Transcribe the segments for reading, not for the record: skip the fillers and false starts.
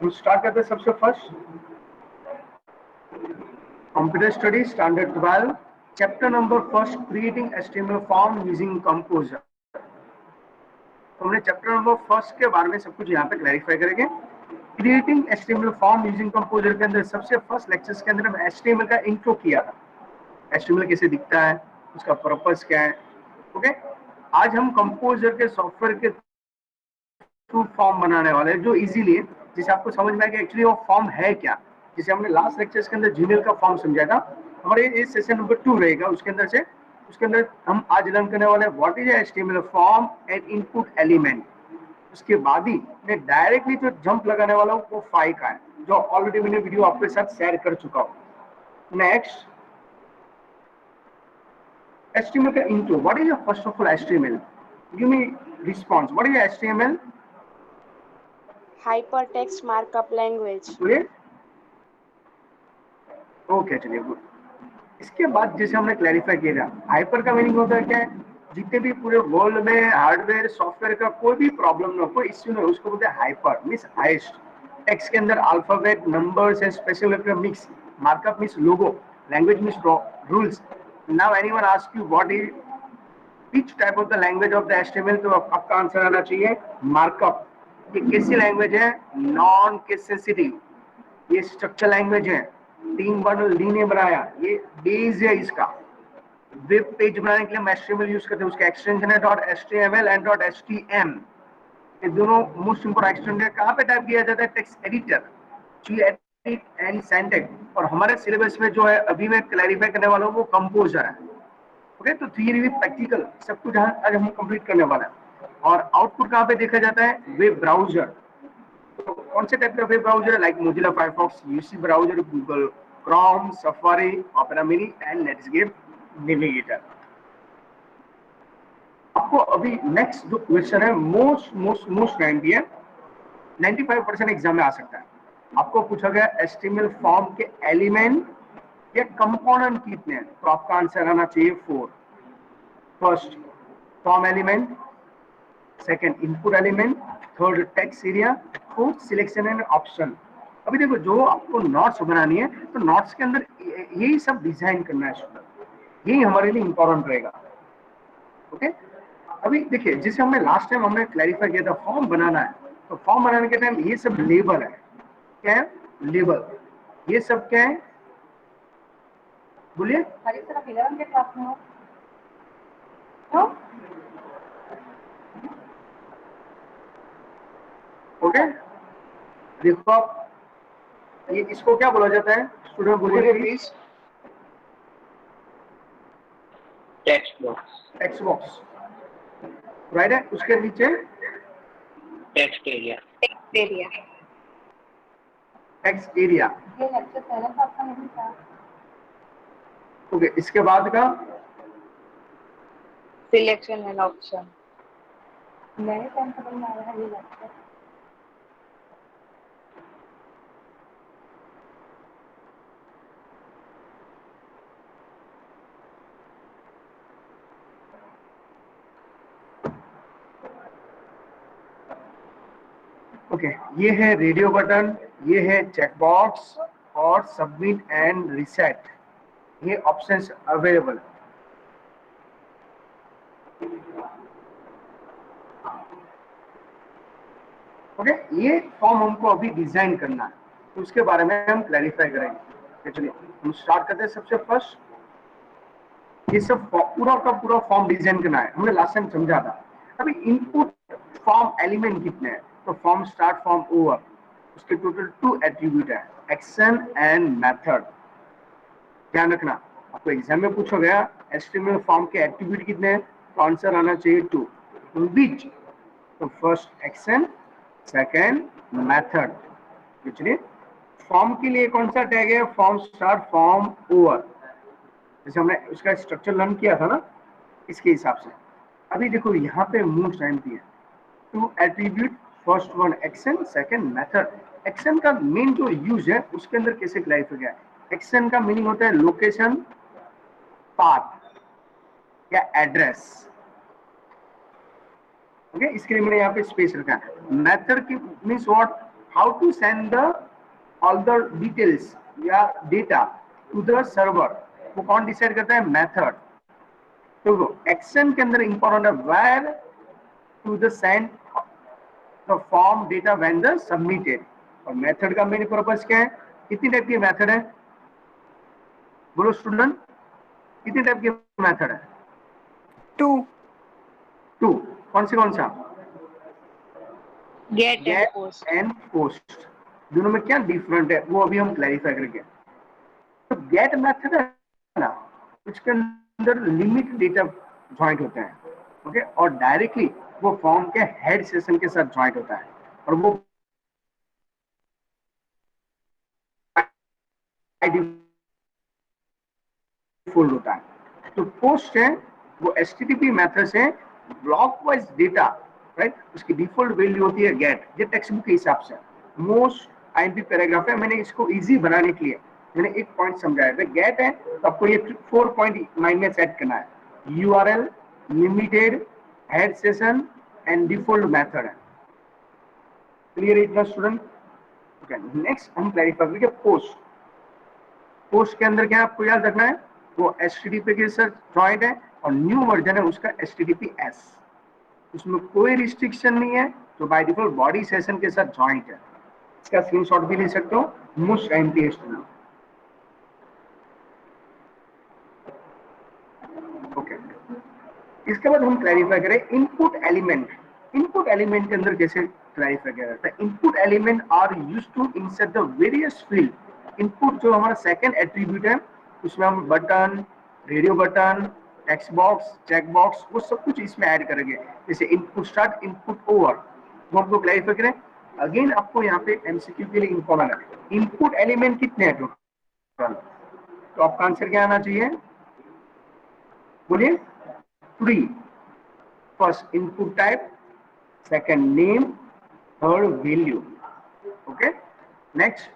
हम स्टार्ट करते हैं सबसे first computer study standard 12 chapter number first creating HTML form using composer. हमने चैप्टर नंबर फर्स्ट के बारे में सब कुछ यहाँ पे क्लैरिफाई करेंगे। Creating HTML form using composer के अंदर सबसे फर्स्ट लेक्चर्स के अंदर हम एचटीएमएल का इंट्रो किया था। एचटीएमएल कैसे दिखता है, उसका पर्पस क्या है। ओके, आज हम कंपोजर के सॉफ्टवेयर के थ्रू फॉर्म बनाने वाले हैं जो इजीली है, जिसे आपको समझ में आएगा एक्चुअली वो फॉर्म है क्या। जिसे हमने लास्ट लेक्चर्स के अंदर जीमेल का फॉर्म समझा था, हमारे ये सेशन नंबर 2 रहेगा। उसके अंदर हम आज लर्न करने वाले हैं what is HTML form and input element. उसके बाद ही मैं डायरेक्टली जो जंप लगाने वाला हूँ वो फाइल का है, जो ऑलरेडी मैंने वीडियो आपके साथ शेयर कर चुका हूँ। नेक्स्ट HTML का intro. What is first of all HTML? Give me response. What is HTML? Hypertext Markup Language. Okay, चलिए गुड। इसके बाद जैसे हमने क्लैरिफाई किया, हाइपर का मीनिंग होता है क्या है, जितने भी पूरे वर्ल्ड में हार्डवेयर सॉफ्टवेयर का कोई भी प्रॉब्लम ना हो, कोई इश्यू ना हो, उसको बोलते हैं हाइपर। Means highest. टेक्स्ट के अंदर alphabet, numbers and special letter mix. Markup means logo, language means rules. Now anyone ask you what is which type of the language of the HTML, तो आपका answer आना चाहिए markup. ये कैसी language है? Non case sensitive. ये structure language है। 3 bundle ली ने बनाया, ये बेस है इसका। वेब पेज बनाने के लिए हम HTML यूज करते हैं, उसका एक्सटेंशन है .html एंड .htm। ये दोनों मोस्ट इंपोर्टेंट एक्सटेंशन है। कहाँ पे टाइप किया जाता है? Text editor, gedit and syntax. और हमारे सिलेबस में जो है अभी मैं क्लैरिफाई करने वाला हूँ वो कंपोजर है। ओके, तो थियरी विद प्रैक्टिकल सब कुछ आज हम कंप्लीट करने वाला है। और आउटपुट कहाँ पे देखा जाता है? Web browser. तो कौन से टाइप का वेब ब्राउजर है? Like Mozilla Firefox, UC browser, Google Chrome, safari, opera mini and Netscape navigator. आपको अभी नेक्स्ट जो क्वेश्चन है मोस्ट 95% एग्जाम में आ सकता है। आपको पूछा गया एचटीएमएल फॉर्म के एलिमेंट या कंपोनेंट कितने हैं, तो आपका आंसर आना चाहिए 4। First form element, second input element, third text area, fourth selection and option. अभी देखो, जो आपको नोट्स बनानी है तो नोट्स के अंदर यही सब डिजाइन करना है स्टूडेंट, यही हमारे लिए इंपॉर्टेंट रहेगा। ओके, अभी देखिए, जैसे हमने लास्ट टाइम हमने क्लैरिफाई किया था फॉर्म बनाना है, तो फॉर्म बनाने के टाइम ये सब लेबल है। क्या है? लेबल। ये सब क्या है बोलिए? ओके, देखो आप, ये इसको क्या बोला जाता है स्टूडेंट? बोलिए please. Text box. Text box right है, उसके नीचे text area. Text area. Text area. Okay, इसके बाद का Selection and option. ओके, ये है रेडियो बटन, ये है चेक बॉक्स और सबमिट एंड रीसेट। ये ऑप्शंस अवेलेबल। ओके, ये फॉर्म हमको अभी डिजाइन करना है, तो उसके बारे में हम क्लैरिफाई करेंगे। चलिए हम स्टार्ट करते हैं। सबसे फर्स्ट ये सब पूरा का पूरा फॉर्म डिजाइन करना है, हमने लास्ट टाइम समझा था। अभी इनपुट फॉर्म एलिमेंट कितने हैं? तो फॉर्म स्टार्ट, फॉर्म ओवर, उसके टोटल 2 एट्रीब्यूट है, एक्शन एंड मेथड। ध्यान रखना, आपको एग्जाम में पूछा गया एचटीएमएल फॉर्म के एट्रीब्यूट कितने हैं, तो आंसर आना चाहिए 2। विच? तो फर्स्ट एक्शन, सेकंड मेथड। चलिए, फॉर्म के लिए कौन सा टैग है? Form start, form over. जैसे हमने उसका स्ट्रक्चर लर्न किया था ना, इसके हिसाब से। अभी देखो यहाँ पे मोस्ट एमपी है 2 attribute, first one action, second method. Action का मेन जो यूज है उसके अंदर कैसे क्लैरिफाई किया है? एक्शन का मीनिंग होता है लोकेशन, पाथ या एड्रेस। ओके, इसके लिए मैंने यहाँ पे स्पेस रखा है। मेथड की means what? How to send the all the details या डेटा टू द सर्वर, वो कौन डिसाइड करता है? मेथड। तो एक्शन के अंदर इंपॉर्टेंट है where to the send the form data when the submitted. और मेथड का मेन पर्पस क्या है? कितनी टाइप की मेथड है? बोलो स्टूडेंट, कितनी टाइप की मेथड है? 2. टू। कौन सा? Get and get post. And post. दोनों में क्या डिफरेंट है वो अभी हम क्लैरिफाई करेंगे। तो गेट मेथड है ना, उसके अंदर लिमिट डेटा ज्वाइंट होते हैं, ओके, और डायरेक्टली वो फॉर्म के हेड सेशन के साथ ज्वाइंट होता है और वो डिफॉल्ट होता है। तो पोस्ट है वो एचटीटीपी मेथड से ब्लॉक वाइज डेटा, राइट, उसकी डिफॉल्ट वैल्यू होती है गेट, ये टेक्स्ट बुक के हिसाब से मोस्ट आईएमपी पैराग्राफ है। मैंने इसको इजी बनाने के लिए मैंने एक पॉइंट समझाया था। गेट है तो आपको ये 4 पॉइंट माइंड में सेट करना है, URL, limited, head session and default method है। क्लियर है इतना स्टूडेंट? ओके, नेक्स्ट हम क्लैरिफाई करेंगे पोस्ट। पोस्ट के अंदर क्या आपको याद रखना है? वो एचटीटीपी के साथ जॉइंट है और न्यू वर्जन है उसका HTTPS, उसमें कोई रिस्ट्रिक्शन नहीं है, तो बाय डिफॉल्ट बॉडी सेशन के साथ जॉइंट है। इसका स्क्रीनशॉट भी ले सकते हो मोस्ट एमपीएस टूल। ओके, इसके बाद हम क्लैरिफाई करें इनपुट एलिमेंट। इनपुट एलिमेंट के अंदर कैसे क्लैरिफाई किया जाता है? Input element are used to insert the various field. Input जो हमारा सेकंड एट्रीब्यूट है, उसमें हम button, radio button, text box, check box, वो सब कुछ इसमें ऐड करेंगे। जैसे इनपुट स्टार्ट, इनपुट ओवर, वो हमको क्लैरिफाई करें। अगेन आपको यहाँ पे एमसीक्यू के लिए इंपॉर्टेंट है, इनपुट एलिमेंट कितने हैं टोटल? तो आपका आंसर क्या आना चाहिए? बोलिए। 3। First input type, second name, third value, okay, next।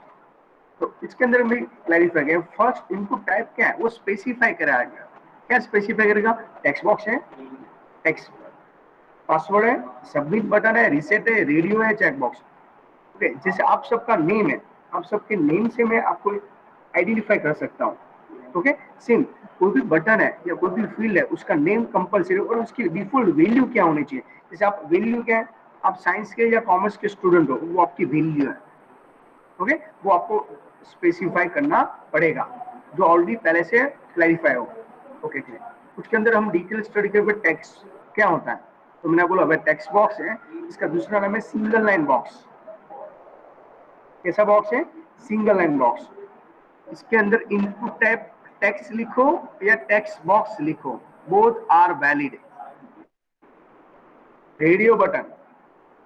तो इसके अंदर भी क्लैरिफाई किया, फर्स्ट इनपुट टाइप क्या है वो स्पेसिफाई कराया गया। क्या स्पेसिफाई करेगा? टेक्स्ट बॉक्स है, टेक्स्ट पासवर्ड है, सबमिट बटन है, रीसेट है, रेडियो है, चेक बॉक्स। ओके, जैसे आप सबका नेम है, आप सबके नेम से मैं आपको आइडेंटिफाई कर सकता हूँ, ओके। सेम कोई भी बटन है या कोई भी फील्ड है उसका नेम कंपलसरी और उसकी डिफॉल्ट वैल्यू क्या होनी चाहिए। जैसे आप वैल्यू क्या है, आप साइंस के या कॉमर्स के स्टूडेंट हो, वो आपकी वैल्यू है, ओके, वो आपको स्पेसिफाई करना पड़ेगा, जो ऑलरेडी पहले से क्लैरिफाई हो, ओके। उसके अंदर हम डिटेल स्टडी करेंगे टेक्स्ट क्या होता है। तो मैंने बोला भाई टेक्स्ट बॉक्स है, इसका दूसरा नाम है सिंगल लाइन बॉक्स। कैसा बॉक्स है? Single line box. इसके अंदर इनपुट टाइप टेक्स्ट लिखो या टेक्स्ट बॉक्स लिखो, both are valid. Radio button,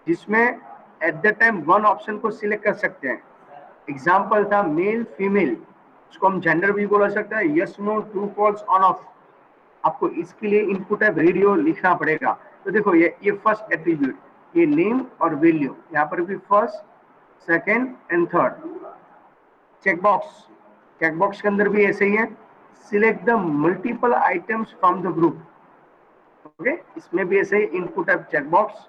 जिसमें at the time one option को सिलेक्ट कर सकते हैं। एग्जाम्पल था मेल फीमेल, उसको हम जेंडर भी बोला सकता है, yes no, true false, on off. आपको इसके लिए इनपुट टाइप रेडियो लिखना पड़ेगा। तो देखो ये फर्स्ट एट्रीब्यूट, ये नेम और वैल्यू, यहाँ पर भी first, second and third. Checkbox, checkbox के अंदर भी ऐसे ही है, select the multiple items from the group, okay, इसमें भी ऐसे ही इनपुट टाइप चेकबॉक्स।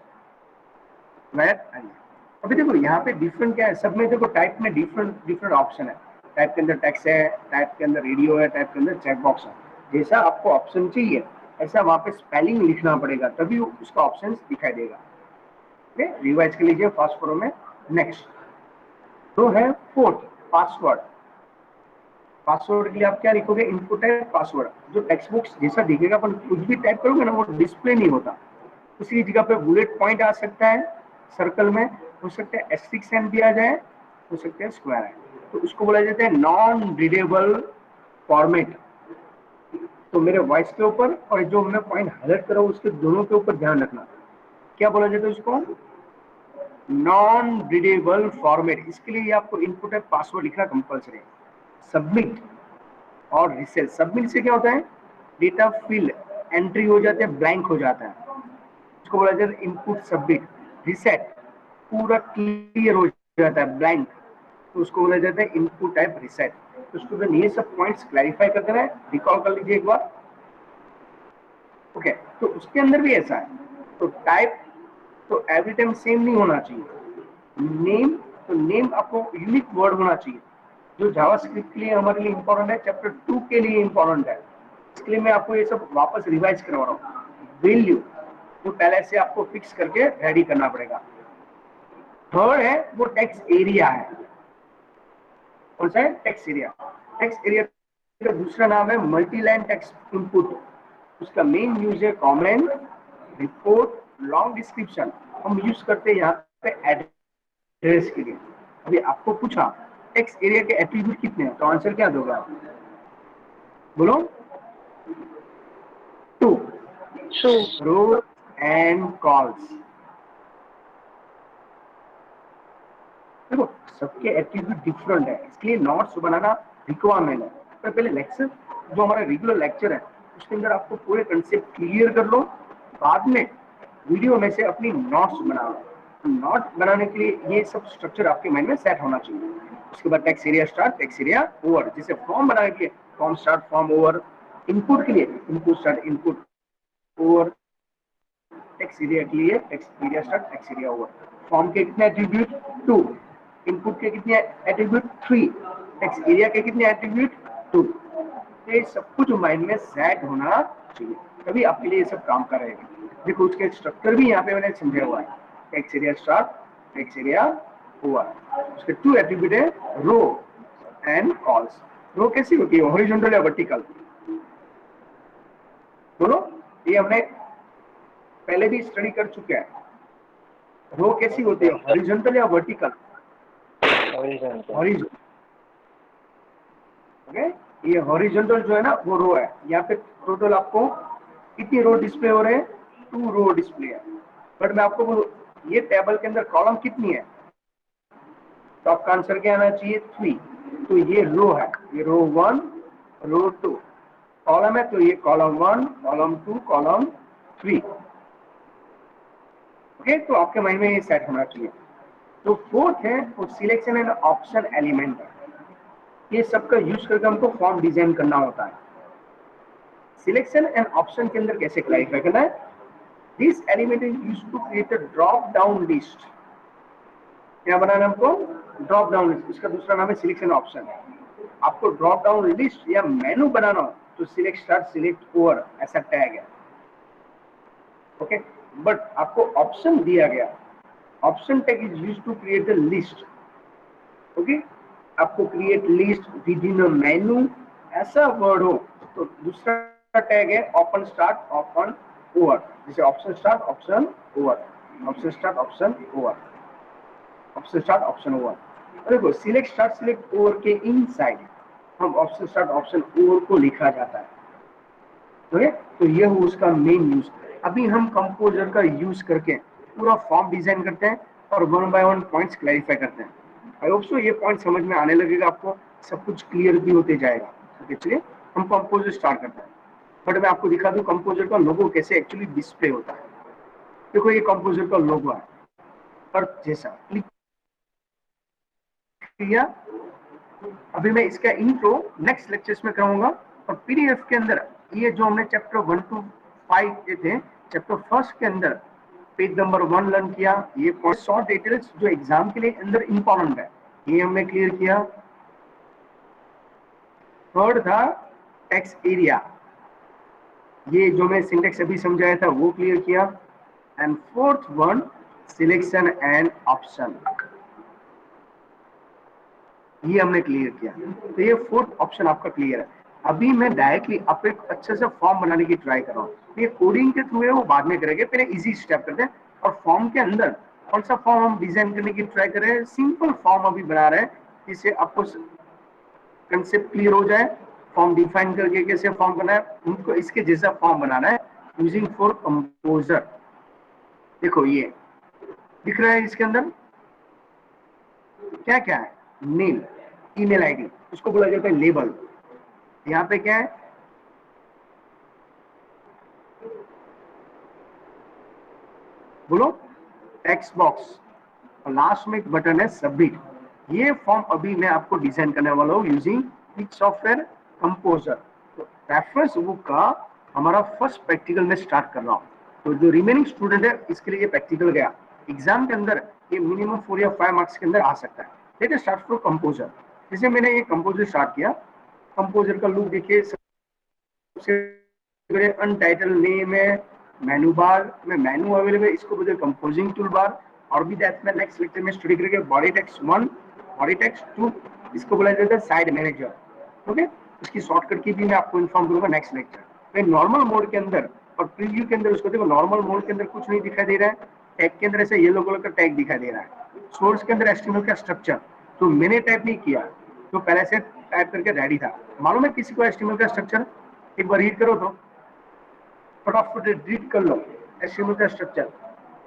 अभी देखो यहाँ पे डिफरेंट क्या है, सब में देखो टाइप में डिफरेंट ऑप्शन है। टाइप के अंदर टेक्स्ट है, टाइप के अंदर रेडियो है, टाइप के अंदर चेकबॉक्स है। जैसा आपको ऑप्शन चाहिए ऐसा वहां पे स्पेलिंग लिखना पड़ेगा, तभी उसका ऑप्शन दिखाई देगा। ओके, रिवाइज कर लीजिए फास्ट फॉलो में। नेक्स्ट तो है फोर्थ, पासवर्ड। पासवर्ड के लिए आप क्या लिखोगे? इनपुट है पासवर्ड, जो टेक्स्ट बुक्स जैसा दिखेगा, पर कुछ भी टाइप करोगे ना वो डिस्प्ले नहीं होता। उसी जगह पे बुलेट पॉइंट आ सकता है, सर्कल में हो सकता है एस्ट्रिक्स साइन दिया जाए, हो सकता है स्क्वायर है, तो उसको बोला जाता है नॉन रीडेबल फॉर्मेट। तो मेरे वॉइस के ऊपर और जो मैं पॉइंट हाईलाइट कर रहा हूँ उसके दोनों के ऊपर ध्यान रखना। क्या बोला जाता है उसको? Non readable format. इसके लिए आपको इनपुट है पासवर्ड लिखना कंपल्सरी है। सबमिट और रिसेट। सबमिट से क्या होता है? डेटा फिल एंट्री हो जाते हैं, ब्लैंक हो जाता है, इसको बोला जाता है इनपुट सबमिट। रिसेट पूरा क्लियर हो जाता है, ब्लैंक, तो उसको बोला जाता है इनपुट टाइप रिसेट। तो स्टूडेंट ये सब पॉइंट्स क्लैरिफाई कर देना है, रिकॉल कर लीजिए एक बार, ओके। तो उसके अंदर भी ऐसा है, तो टाइप तो एवरी टाइम सेम नहीं होना चाहिए। नेम तो नेम आपको यूनिक वर्ड होना चाहिए, जो जावास्क्रिप्ट के लिए हमारे लिए इंपॉर्टेंट है, चैप्टर 2 के लिए इंपॉर्टेंट है। इसके लिए मैं आपको ये सब वापस रिवाइज करवा रहा हूँ। वैल्यू जो पहले से आपको फिक्स करके रेडी करना पड़ेगा। थर्ड है वो टेक्स्ट एरिया है। कौन सा है? Text area. टेक्स्ट एरिया का दूसरा नाम है मल्टी लाइन टेक्स्ट इनपुट। उसका मेन यूज है कमेंट, रिपोर्ट, लॉन्ग डिस्क्रिप्शन। हम यूज करते हैं यहाँ पे एड्रेस के लिए। अभी आपको पूछा टेक्स्ट एरिया के एट्रीब्यूट कितने हैं, तो आंसर क्या दोगे आप? बोलो। 2 रोज एंड कॉल्स। देखो सबके एट्रीब्यूट डिफरेंट है, इसलिए नोट्स बनाना रिक्वायरमेंट है। तो पहले लेक्चर जो हमारा रेगुलर लेक्चर है उसके अंदर आपको पूरे कंसेप्ट क्लियर कर लो, बाद में वीडियो में से अपनी नोट्स बना लो। तो नोट बनाने के लिए ये सब स्ट्रक्चर आपके माइंड में सेट होना चाहिए। उसके बाद text area start, text area over. जैसे फॉर्म बनाने के लिए form start, form over. Input के लिए input start, input over. Text area के लिए text area start, text area over. Form के कितने एट्रीब्यूट? 2। इनपुट के कितने एट्रीब्यूट? 3। टेक्स्ट एरिया के कितने एट्रीब्यूट? 2। ये सब कुछ माइंड में सेट होना चाहिए, तभी आपके लिए ये सब काम करेगा। देखो उसके स्ट्रक्चर भी यहाँ पे मैंने समझा हुआ है। Text area start, text area over. उसके 2 एट्रीब्यूट है रो एंड कॉल्स। रो कैसी होती है, हॉरिजॉन्टल या वर्टिकल? दोनों। ये हमने पहले भी स्टडी कर चुके हैं। रो कैसी होती है, हॉरिजॉन्टल या वर्टिकल? हॉरिजॉन्टल। ओके, ये हॉरिजॉन्टल जो है ना वो रो है। यहाँ पे टोटल आपको कितनी रो डिस्प्ले हो रहे हैं? 2 रो डिस्प्ले है। बट मैं आपको बोलूं ये टेबल के अंदर कॉलम कितनी है, तो आपका आंसर क्या आना चाहिए? 3। तो ये रो है, ये रो 1, रो 2। कॉलम है तो ये कॉलम 1, कॉलम 2, कॉलम 3। ओके, तो आपके माइंड में ये सेट होना चाहिए। तो फोर्थ है वो सिलेक्शन एंड ऑप्शन एलिमेंट है। ये सबका यूज करके हमको फॉर्म डिजाइन करना होता है। सिलेक्शन एंड ऑप्शन के अंदर कैसे क्लैरिफाई करना है? This element is used to create a drop down list. क्या बनाना है हमको? Drop down list. इसका दूसरा नाम है सिलेक्शन ऑप्शन। आपको ड्रॉप डाउन लिस्ट या मेनू बनाना हो तो सिलेक्ट स्टार्ट, सिलेक्ट ओवर ऐसा टैग है। ओके, बट आपको ऑप्शन दिया गया। Option tag is used to create a list. Okay, आपको create list within a menu ऐसा वर्ड हो तो दूसरा टैग है ओपन स्टार्ट, ओपन ओवर। जैसे option start, option over, option start, option over, option start, option over. देखो select start, select over के inside हम ऑप्शन स्टार्ट, ऑप्शन ओवर को लिखा जाता है। ओके, तो ये हो उसका मेन यूज। अभी हम कंपोजर का यूज करके पूरा फॉर्म डिजाइन करते हैं और 1 बाय 1 पॉइंट्स क्लैरिफाई करते हैं। आई होप सो ये पॉइंट समझ में आने लगेगा, आपको सब कुछ क्लियर भी होते जाएगा। ओके, चलिए हम कंपोजर स्टार्ट करते हैं। बट मैं आपको दिखा दूं कंपोजर का लोगो कैसे एक्चुअली डिस्प्ले होता है। देखो ये कंपोजर का लोगो है, अर्थ जैसा। क्लिक किया। अभी मैं इसका इंट्रो नेक्स्ट लेक्चर्स में कराऊंगा। और पीडीएफ के अंदर ये जो हमने चैप्टर 1 to 5 के थे, चैप्टर फर्स्ट के अंदर पेज नंबर 1 लर्न किया। ये शॉर्ट डिटेल्स जो एग्जाम के लिए अंदर इंपॉर्टेंट है, ये हमने क्लियर किया। थर्ड था टेक्स्ट एरिया, ये जो मैं सिंटेक्स अभी समझाया था वो क्लियर किया। And fourth one selection and option, ये हमने क्लियर किया। तो ये फोर्थ ऑप्शन आपका क्लियर है। अभी मैं डायरेक्टली आप एक अच्छे से फॉर्म बनाने की ट्राई कर रहा हूँ। ये कोडिंग के थ्रू है वो बाद में करेंगे, पहले इजी स्टेप करते हैं। और फॉर्म के अंदर कौन सा फॉर्म हम डिजाइन करने की ट्राई कर रहे हैं? सिंपल फॉर्म अभी बना रहे हैं, जिससे आपको कंसेप्ट क्लियर हो जाए। फॉर्म डिफाइन करके कैसे फॉर्म बनाना है, उनको इसके जैसा फॉर्म बनाना है यूजिंग फॉर कंपोजर। देखो ये दिख रहा है, इसके अंदर क्या क्या है? नेम, ईमेल आईडी, उसको बोला जाता है लेबल। यहाँ पे क्या है? बोलो, टेक्स्ट बॉक्स, और लास्ट में एक बटन है सबमिट। ये फॉर्म अभी मैं आपको डिजाइन करने वाला हूँ यूजिंग विच सॉफ्टवेयर? कंपोजर। तो रेफरेंस बुक का हमारा फर्स्ट प्रैक्टिकल में स्टार्ट कर रहा हूँ। तो जो रिमेनिंग स्टूडेंट है इसके लिए प्रैक्टिकल गया। एग्जाम के अंदर ये मिनिमम 4 या 5 मार्क्स के अंदर आ सकता है। Let us start from composer. जैसे मैंने ये कंपोजर स्टार्ट किया, कंपोजर का लुक देखिए, सबसे बड़े अनटाइटल नेम है, मेनू बार में मेनू अवेलेबल है, इसको बोलते हैं कंपोजिंग टूल बार। और भी दैट में नेक्स्ट लेक्चर में स्टडी करेंगे बॉडी टेक्स्ट 1, बॉडी टेक्स्ट 2, इसको बोला जाता है साइड मैनेजर। ओके, इसकी शॉर्टकट की भी मैं आपको इन्फॉर्म करूंगा नेक्स्ट लेक्चर में। नॉर्मल मोड के अंदर और प्रीव्यू के अंदर उसको देखो, नॉर्मल मोड के अंदर कुछ नहीं दिखाई दे रहा है, टैग के अंदर ऐसे येलो कलर का टैग दिखाई दे रहा है। सोर्स के अंदर एचटीएमएल का स्ट्रक्चर तो मैंने टाइप नहीं किया, तो पहले से टाइप करके रेडी था। मालूम है किसी को एचटीएमएल का स्ट्रक्चर? एक बार रीड करो तो फटाफट रीड कर लो एचटीएमएल का स्ट्रक्चर,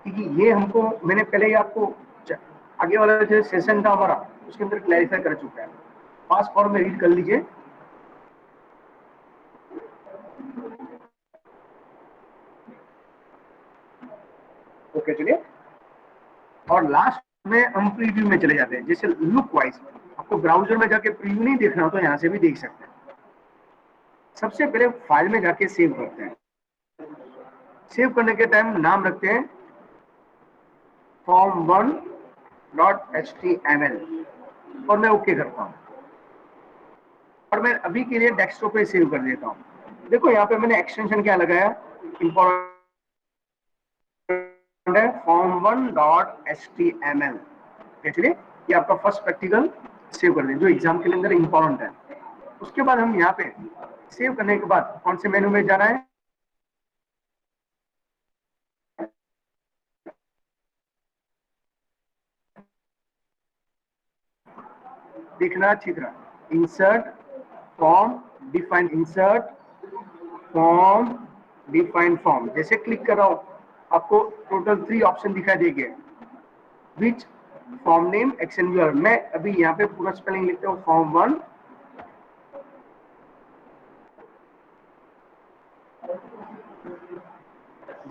क्योंकि ये हमको मैंने पहले ही आपको आगे वाला जो सेशन था हमारा उसके अंदर क्लैरिफाई कर चुका है। फास्ट फॉर्म में रीड कर लीजिए। ओके चलिए, और लास्ट में हम प्रीव्यू में चले जाते हैं। जैसे लुक वाइज आपको ब्राउजर में जाके प्रीव्यू नहीं देखना हो तो यहाँ से भी देख सकते हैं। सबसे पहले फाइल में जाके सेव करते हैं। सेव करने के टाइम नाम रखते हैं form1.html और मैं ओके करता हूँ, और मैं अभी के लिए डेस्कटॉप पे सेव कर देता हूँ। देखो यहाँ पे मैंने एक्सटेंशन क्या लगाया, इंपॉर्टेंट है form1.html। चलिए, ये आपका फर्स्ट प्रैक्टिकल सेव कर दें जो एग्जाम के अंदर इंपॉर्टेंट है। उसके बाद हम यहाँ पे सेव करने के बाद कौन से मेनू में जाना है, देखना अच्छी तरह, insert form define, insert form define form. जैसे क्लिक कर रहा हूं आपको टोटल 3 ऑप्शन दिखाई देंगे, विच फॉर्म नेम एक्सएनयूआर। मैं अभी यहाँ पे पूरा स्पेलिंग लिखता हूँ, form1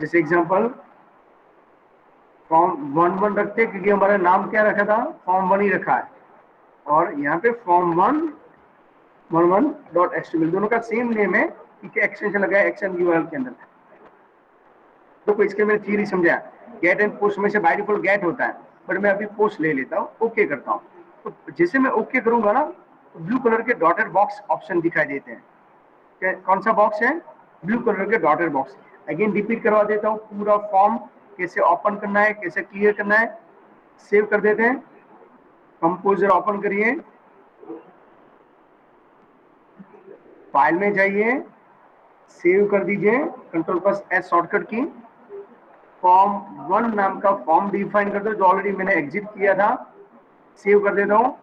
जैसे एग्जांपल form11 रखते हैं क्योंकि हमारा नाम क्या रखा था, form1 ही रखा है, और यहाँ पे form1.html दोनों का सेम नेम है क्योंकि एक्सटेंशन लगा है एक्सएनयूआर के अंदर। तो इसके मैंने थियरी समझाया, गेट एंड पोस्ट में से बाय डिफॉल्ट गेट होता है, बट मैं अभी पोस्ट ले लेता हूँ, ओके करता हूँ। तो जैसे मैं ओके करूंगा ना तो ब्लू कलर के डॉटेड बॉक्स ऑप्शन दिखाई देते हैं। कौन सा बॉक्स है? ब्लू कलर के डॉटेड बॉक्स। अगेन रिपीट करवा देता हूँ, पूरा फॉर्म कैसे ओपन करना है, कैसे क्लियर करना है। सेव कर देते हैं, कंपोजर ओपन करिए, फाइल में जाइए, सेव कर दीजिए, Ctrl+S शॉर्टकट की। form1 नाम का फॉर्म डिफाइन कर दो जो ऑलरेडी मैंने एग्जिट किया था, सेव कर देता हूँ।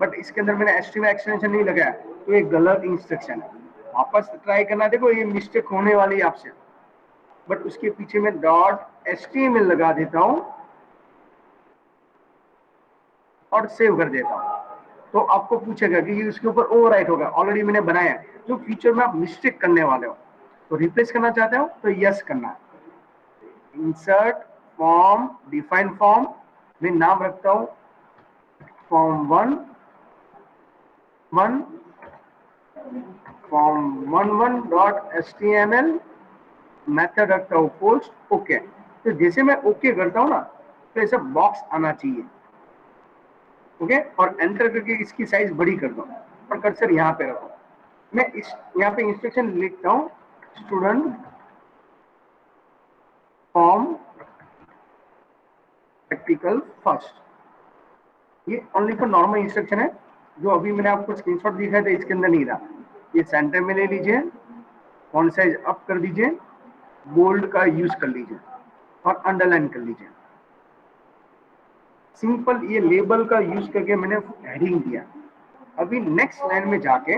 बट इसके अंदर मैंने HTML एक्सटेंशन नहीं लगाया तो ये गलत इंस्ट्रक्शन है, वापस ट्राई करना। देखो ये मिस्टेक होने वाली है आपसे, बट उसके पीछे मैं .html लगा देता हूँ और सेव कर देता हूँ। तो आपको पूछेगा कि ये उसके ऊपर ओवरराइट होगा, ऑलरेडी मैंने बनाया है। जो फ्यूचर में आप मिस्टेक करने वाले हो तो रिप्लेस करना चाहते हो तो यस करना है। इंसर्ट फॉर्म डिफाइन फॉर्म में नाम रखता हूं form1 form11.html, मेथड रखता हूं पोस्ट, ओके। तो जैसे मैं ओके करता हूं ना तो ऐसा बॉक्स आना चाहिए, ओके। और एंटर करके इसकी साइज बड़ी कर दो और कर्सर यहाँ पे रखो। मैं इस यहाँ पे इंस्ट्रक्शन लिखता हूँ, स्टूडेंट फॉर्म प्रैक्टिकल फर्स्ट। ये ओनली फॉर नॉर्मल इंस्ट्रक्शन है, जो अभी मैंने आपको स्क्रीनशॉट दिखाया था इसके अंदर नहीं रहा। ये सेंटर में ले लीजिए, फॉन्ट साइज अप कर दीजिए, बोल्ड का यूज कर लीजिए और अंडरलाइन कर लीजिए। सिंपल ये लेबल का यूज करके मैंने हेडिंग दिया। अभी नेक्स्ट लाइन में जाके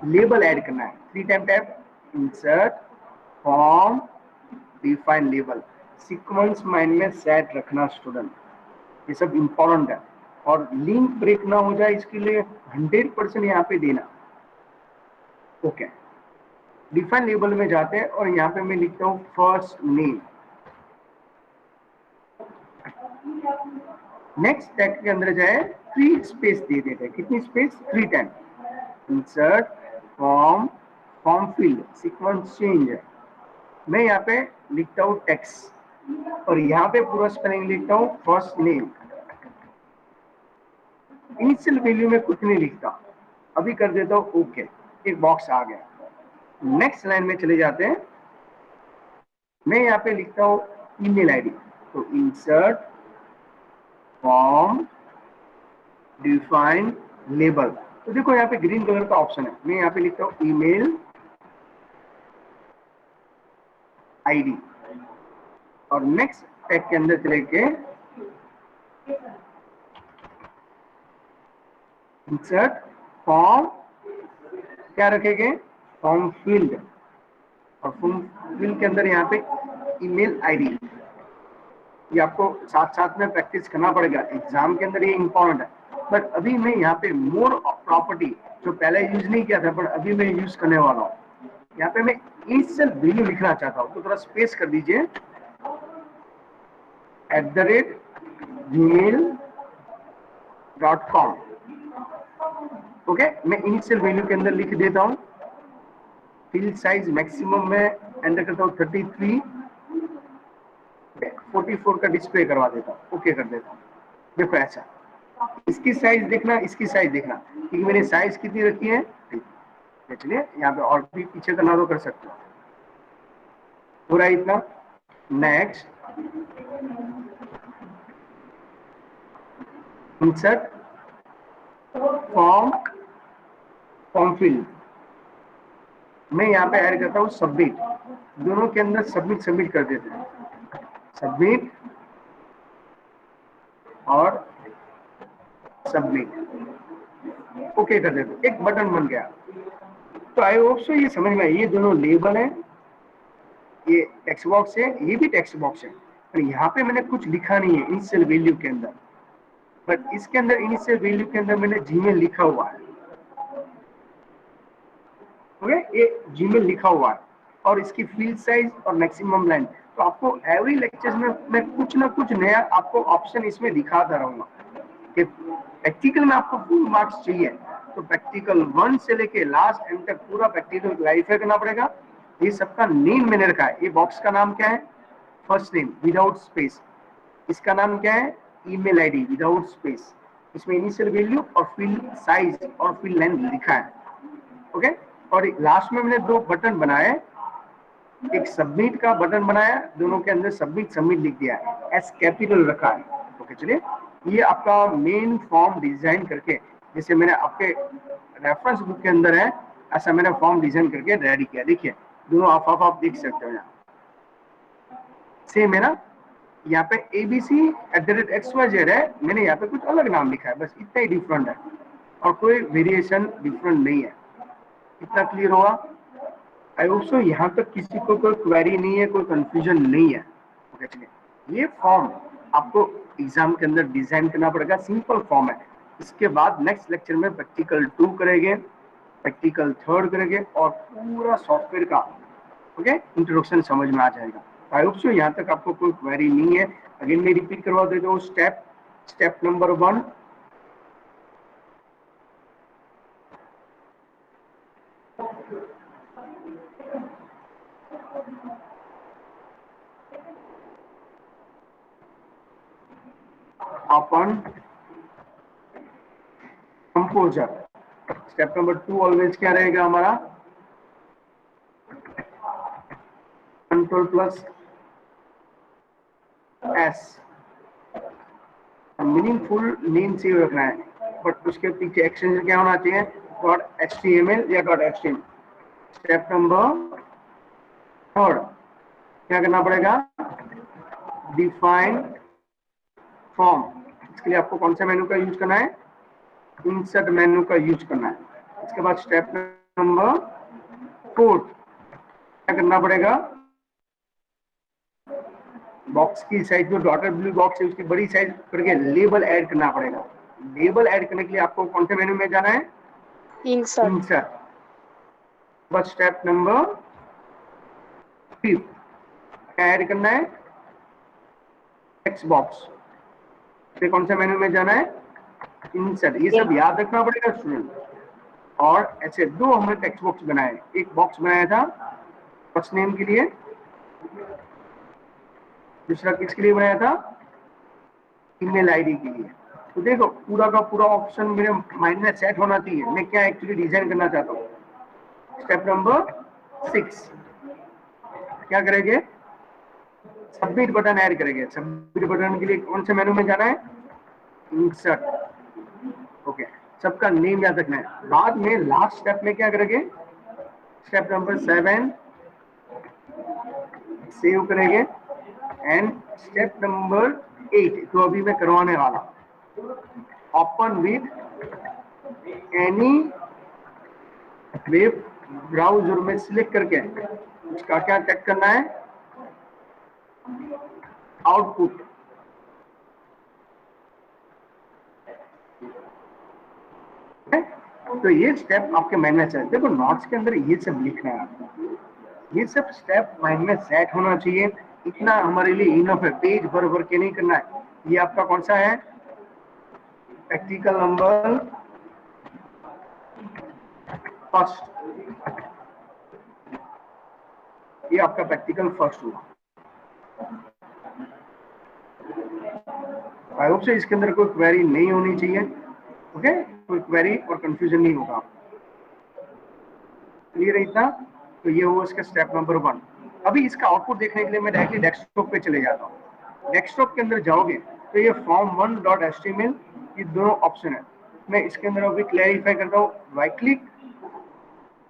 लेबल ऐड करना है। 3 time tap, insert form define label. Sequence mind में सेट रखना स्टूडेंट, ये सब इंपॉर्टेंट है। और लिंक ब्रेक ना हो जाए इसके लिए 100% यहाँ पे देना, ओके। डिफाइन लेबल में जाते हैं और यहाँ पे मैं लिखता हूँ फर्स्ट नेम। नेक्स्ट टैग के अंदर जाए, 3 स्पेस दे देते हैं। कितनी space? 3 time. Insert form, form field, sequence change है। मैं यहाँ पे लिखता हूँ टेक्स्ट, और यहाँ पे पूरा स्पेलिंग लिखता हूँ फर्स्ट नेम। इनिशियल वैल्यू में कुछ नहीं लिखता, अभी कर देता हूँ ओके, एक बॉक्स आ गया। नेक्स्ट लाइन में चले जाते हैं, मैं यहाँ पे लिखता हूँ ईमेल आईडी, तो इंसर्ट फॉर्म डिफाइन लेबल। तो देखो यहाँ पे ग्रीन कलर का ऑप्शन है, मैं यहाँ पे लिखता हूँ ईमेल आईडी, और नेक्स्ट टैग के अंदर चले के इंसर्ट फॉर्म, क्या रखेंगे, फॉर्म फील्ड, और फॉर्म फील्ड के अंदर यहाँ पे ईमेल आईडी। ये आपको साथ साथ में प्रैक्टिस करना पड़ेगा, एग्जाम के अंदर ये इंपॉर्टेंट है। बट अभी मैं यहाँ पे मोर प्रॉपर्टी जो पहले यूज नहीं किया था, पर अभी मैं यूज करने वाला हूँ। यहाँ पे मैं इनिशियल वैल्यू लिखना चाहता हूँ, तो थोड़ा स्पेस कर दीजिए, @gmail.com। ओके, मैं इनिशियल वैल्यू के अंदर लिख देता हूँ। फील्ड साइज मैक्सिमम में एंटर करता हूँ 33, 44 का डिस्प्ले करवा देता हूँ, ओके कर देता हूँ। देखो ऐसा, इसकी साइज देखना, इसकी साइज देखना, क्योंकि मैंने साइज कितनी रखी है। चलिए यहाँ पे और भी पीछे करना तो कर सकते हो, पूरा इतना। Next insert form, form field, मैं यहाँ पे ऐड करता हूँ सबमिट, दोनों के अंदर सबमिट सबमिट कर देते हैं, सबमिट और सबमिट, ओके कर देते हैं, एक बटन बन गया। तो आई होप सो ये समझ में आए, ये दोनों लेबल है, ये टेक्स्ट बॉक्स है, ये भी टेक्स्ट बॉक्स है, पर यहाँ पे मैंने कुछ लिखा नहीं है इनिशियल वैल्यू के अंदर, बट इसके अंदर इनिशियल वैल्यू के अंदर मैंने जीमेल लिखा हुआ है। ओके, ये जीमेल लिखा हुआ है, और इसकी फील्ड साइज और मैक्सिमम लेंथ। तो आपको एवरी लेक्चर में मैं कुछ ना कुछ नया आपको ऑप्शन इसमें दिखाता रहूंगा कि प्रैक्टिकल में आपको फुल मार्क्स चाहिए, तो प्रैक्टिकल 1 से लेके लास्ट एंड तक पूरा प्रैक्टिकल क्लैरिफाई करना पड़ेगा। ये सबका नेम मैंने रखा है, ये बॉक्स का नाम क्या है, फर्स्ट नेम विदाउट स्पेस, इसका नाम क्या है, ईमेल आईडी विदाउट स्पेस, इसमें इनिशियल वैल्यू और फील्ड साइज और फील्ड लेंथ लिखा है। ओके, और लास्ट में मैंने 2 बटन बनाए, एक सबमिट का बटन बनाया, दोनों के अंदर सबमिट सबमिट लिख दिया है, एस कैपिटल रखा है। ओके, चलिए ये आपका मेन फॉर्म डिजाइन करके, जैसे मैंने आपके रेफरेंस बुक के अंदर है, ऐसा मैंने फॉर्म डिजाइन करके रेडी किया। देखिए दोनों आप देख सकते हो, यहाँ सेम है ना, यहाँ पे ABC@XYZ है, मैंने यहाँ पे कुछ अलग नाम लिखा है, बस इतना ही डिफरेंट है, और कोई वेरिएशन डिफरेंट नहीं है। इतना क्लियर हुआ? आई होप सो यहाँ तक किसी को कोई क्वेरी नहीं है, कोई कंफ्यूजन नहीं है। ओके, चलिए ये फॉर्म आपको एग्जाम के अंदर डिजाइन करना पड़ेगा, सिंपल फॉर्म है। इसके बाद नेक्स्ट लेक्चर में प्रैक्टिकल 2 करेंगे, प्रैक्टिकल 3 करेंगे, और पूरा सॉफ्टवेयर का ओके इंट्रोडक्शन समझ में आ जाएगा। आई होप सो यहाँ तक आपको कोई क्वेरी नहीं है। अगेन मैं रिपीट करवा देता हूँ, स्टेप नंबर 1, अपन कंपोजर। स्टेप नंबर 2 ऑलवेज क्या रहेगा हमारा, Ctrl+S, मीनिंगफुल नेम सेव रखना है, बट उसके पीछे एक्सटेंशन क्या होना चाहिए, .html या .html। स्टेप नंबर 3 क्या करना पड़ेगा, डिफाइन फॉर्म। इसके लिए आपको कौन सा मेनू का यूज करना है, इंसर्ट मेनू का यूज करना है। इसके बाद स्टेप नंबर 4 क्या करना पड़ेगा, बॉक्स की साइज जो डॉटेड ब्लू बॉक्स है उसकी बड़ी साइज करके लेबल ऐड करना पड़ेगा। लेबल ऐड करने के लिए आपको कौन से मेनू में जाना है, इंसर्ट। बस स्टेप नंबर 5 क्या ऐड करना है, टेक्स्ट बॉक्स। फिर कौन से मेनू में जाना है, इंसर्ट। ये सब याद रखना पड़ेगा स्टूडेंट। और ऐसे 2 हमने टेक्स्ट बॉक्स बनाए, एक बॉक्स बनाया था फर्स्ट नेम के लिए, दूसरा किसके लिए बनाया था? ईमेल आईडी के लिए। तो देखो पूरा का पूरा ऑप्शन मेरे माइंड में सेट होना चाहिए, मैं क्या एक्चुअली डिजाइन करना चाहता हूँ। स्टेप नंबर 6 क्या करेंगे? सबमिट बटन ऐड करेंगे। सबमिट बटन के लिए कौन से मेनू में जाना है? इंसर्ट। ओके, सबका नेम याद रखना है। बाद में लास्ट स्टेप में क्या करेंगे? स्टेप नंबर 7 सेव करेंगे। एंड स्टेप नंबर 8 तो अभी मैं करवाने वाला, open with any web browser में सिलेक्ट करके उसका क्या चेक करना है? आउटपुट। तो ये स्टेप आपके माइंड में चाहिए। देखो नोट्स के अंदर ये सब लिखना है आपको, ये सब स्टेप माइंड में सेट होना चाहिए। इतना हमारे लिए इनफ है, पेज भर भर के नहीं करना है। ये आपका कौन सा है? प्रैक्टिकल नंबर फर्स्ट, ये आपका प्रैक्टिकल फर्स्ट हुआ। आई होप से इसके अंदर कोई क्वेरी नहीं होनी चाहिए। ओके, कोई क्वेरी और कंफ्यूजन नहीं होगा। क्लियर है इतना? तो ये हुआ इसका स्टेप नंबर 1। अभी इसका आउटपुट देखने के लिए मैं डायरेक्टली डेस्कटॉप पे चले जाता हूँ। डेस्कटॉप के अंदर जाओगे तो ये form1.html ये दोनों ऑप्शन है। मैं इसके अंदर अभी क्लैरिफाई करता हूँ। राइट क्लिक,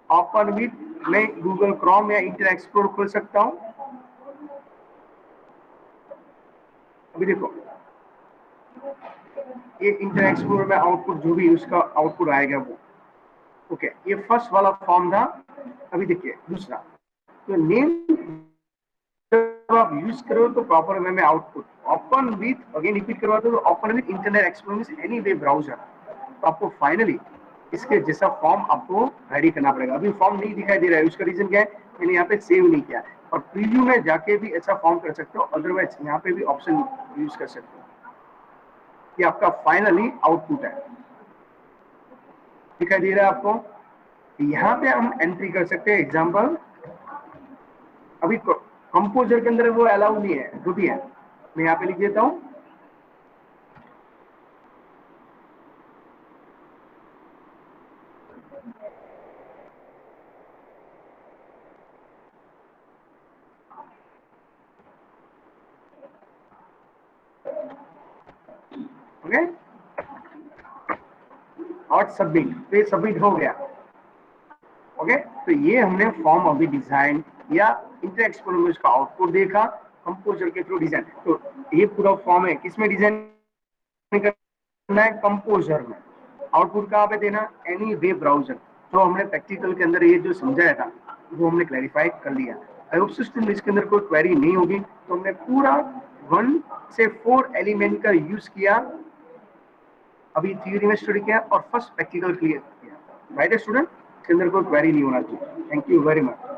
ओपन विद, मैं गूगल क्रोम या इंटरनेट एक्सप्लोरर खोल सकता हूँ। अभी देखो ये इंटरनेट एक्सप्लोरर में आउटपुट जो भी उसका आउटपुट आएगा वो। ओके, ये फर्स्ट वाला फॉर्म था। अभी देखिए दूसरा, तो नेम जब आप यूज करो तो प्रॉपर वे में output open with, again repeat करवा दो, तो open with internet explorer any web browser. तो आपको फाइनली इसके जैसा फॉर्म आपको रेडी करना पड़ेगा। अभी फॉर्म नहीं दिखाई दे रहा है, उसका रीजन क्या है? मैंने यहाँ पे सेव नहीं किया। और प्रीव्यू में जाके भी ऐसा फॉर्म कर सकते हो, अदरवाइज यहाँ पे भी ऑप्शन यूज कर सकते हो। ये आपका फाइनली आउटपुट है, दिखाई दे रहा है आपको? यहाँ पे हम एंट्री कर सकते हैं एग्जाम्पल। अभी कंपोजर के अंदर वो अलाउ नहीं है, जो भी है मैं यहाँ पे लिख देता हूँ। ओके, और सबमिट, तो ये सबमिट हो गया। ओके, तो ये हमने फॉर्म अभी डिजाइन या इंटरनेट एक्सप्लोरर में उसका आउटपुट देखा, कंपोजर के थ्रू डिजाइन। तो ये पूरा फॉर्म है, किसमें डिजाइन करना है? कंपोजर में। आउटपुट कहाँ पे देना? Any web browser. तो हमने प्रैक्टिकल के अंदर ये जो समझाया था वो हमने क्लैरिफाई कर लिया। आई होप स्टूडेंट इसके अंदर कोई क्वेरी नहीं होगी। तो हमने पूरा 1 से 4 एलिमेंट का यूज किया, अभी थ्योरी में स्टडी किया और फर्स्ट प्रैक्टिकल क्लियर किया। राइट स्टूडेंट, इसके अंदर कोई क्वेरी नहीं होना चाहिए। Thank you very much.